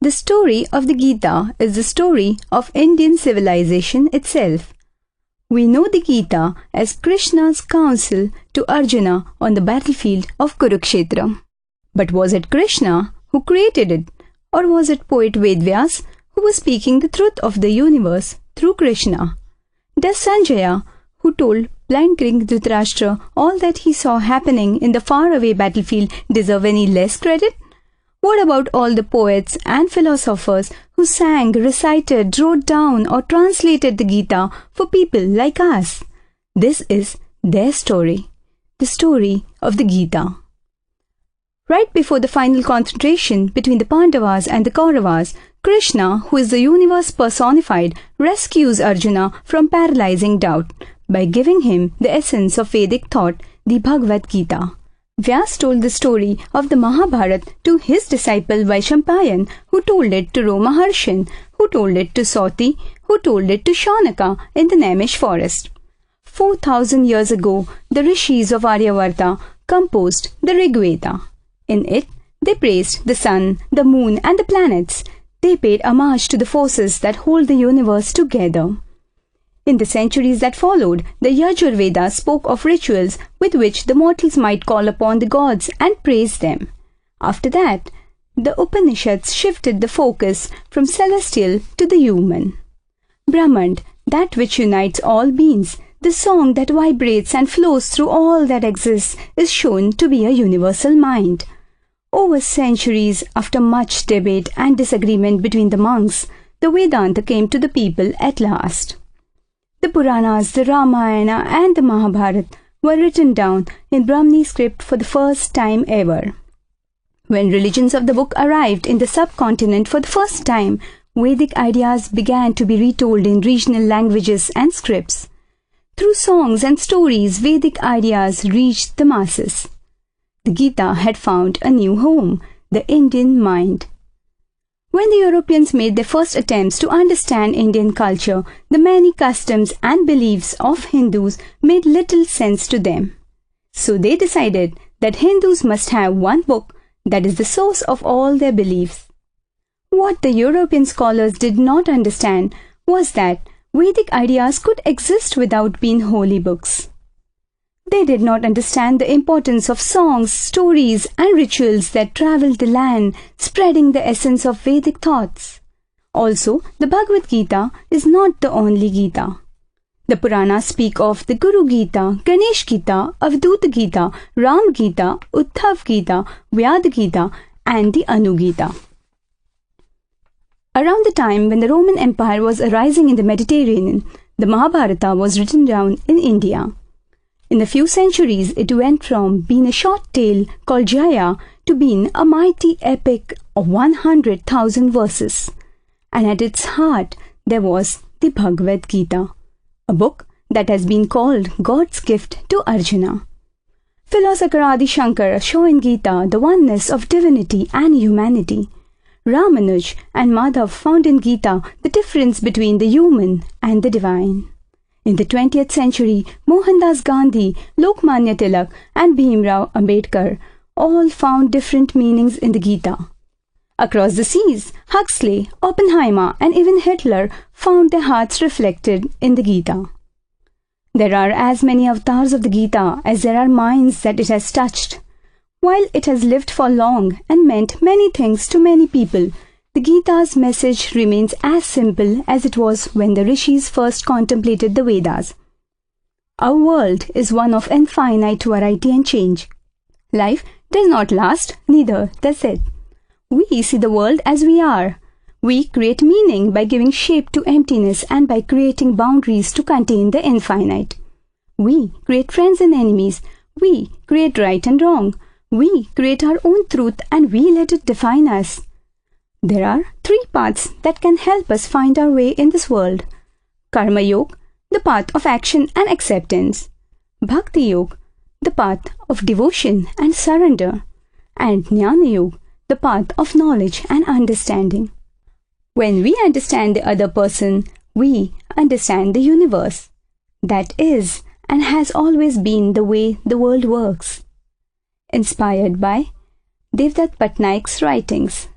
The story of the Geeta is the story of Indian civilization itself. We know the Geeta as Krishna's counsel to Arjuna on the battlefield of Kurukshetra. But was it Krishna who created it, or was it poet Vedvyas who was speaking the truth of the universe through Krishna? Does Sanjaya, who told blind King Dhritarashtra all that he saw happening in the faraway battlefield, deserve any less credit? What about all the poets and philosophers who sang, recited, wrote down or translated the Geeta for people like us? This is their story, the story of the Geeta. Right before the final confrontation between the Pandavas and the Kauravas, Krishna, who is the universe personified, rescues Arjuna from paralyzing doubt by giving him the essence of Vedic thought, the Bhagavad Gita. Vyas told the story of the Mahabharata to his disciple Vaishampayan, who told it to Romaharshan, who told it to Sauti, who told it to Shaunaka in the Nemish forest. 4,000 years ago, the rishis of Aryavarta composed the Rig Veda. In it, they praised the sun, the moon and the planets. They paid homage to the forces that hold the universe together. In the centuries that followed, the Yajurveda spoke of rituals with which the mortals might call upon the gods and praise them. After that, the Upanishads shifted the focus from celestial to the human. Brahman, that which unites all beings, the song that vibrates and flows through all that exists, is shown to be a universal mind. Over centuries, after much debate and disagreement between the monks, the Vedanta came to the people at last. The Puranas, the Ramayana and the Mahabharata were written down in Brahmi script for the first time ever. When religions of the book arrived in the subcontinent for the first time, Vedic ideas began to be retold in regional languages and scripts. Through songs and stories, Vedic ideas reached the masses. The Gita had found a new home, the Indian mind. When the Europeans made their first attempts to understand Indian culture, the many customs and beliefs of Hindus made little sense to them. So they decided that Hindus must have one book that is the source of all their beliefs. What the European scholars did not understand was that Vedic ideas could exist without being holy books. They did not understand the importance of songs, stories and rituals that traveled the land, spreading the essence of Vedic thoughts. Also, the Bhagavad Gita is not the only Gita. The Puranas speak of the Guru Gita, Ganesh Gita, Avadhuta Gita, Ram Gita, Uddhav Gita, Vyad Gita and the Anu Gita. Around the time when the Roman Empire was arising in the Mediterranean, the Mahabharata was written down in India. In a few centuries, it went from being a short tale called Jaya to being a mighty epic of 100,000 verses. And at its heart, there was the Bhagavad Gita, a book that has been called God's gift to Arjuna. Philosopher Adi Shankara saw in Gita the oneness of divinity and humanity. Ramanuj and Madhav found in Gita the difference between the human and the divine. In the 20th century, Mohandas Gandhi, Lokmanya Tilak and Bhimrao Ambedkar all found different meanings in the Gita. Across the seas, Huxley, Oppenheimer and even Hitler found their hearts reflected in the Gita. There are as many avatars of the Gita as there are minds that it has touched. While it has lived for long and meant many things to many people, the Gita's message remains as simple as it was when the rishis first contemplated the Vedas. Our world is one of infinite variety and change. Life does not last, neither does it. We see the world as we are. We create meaning by giving shape to emptiness and by creating boundaries to contain the infinite. We create friends and enemies. We create right and wrong. We create our own truth and we let it define us. There are 3 paths that can help us find our way in this world. Karma Yoga, the path of action and acceptance. Bhakti Yoga, the path of devotion and surrender. And Jnana Yoga, the path of knowledge and understanding. When we understand the other person, we understand the universe. That is and has always been the way the world works. Inspired by Devdutt Patnaik's writings.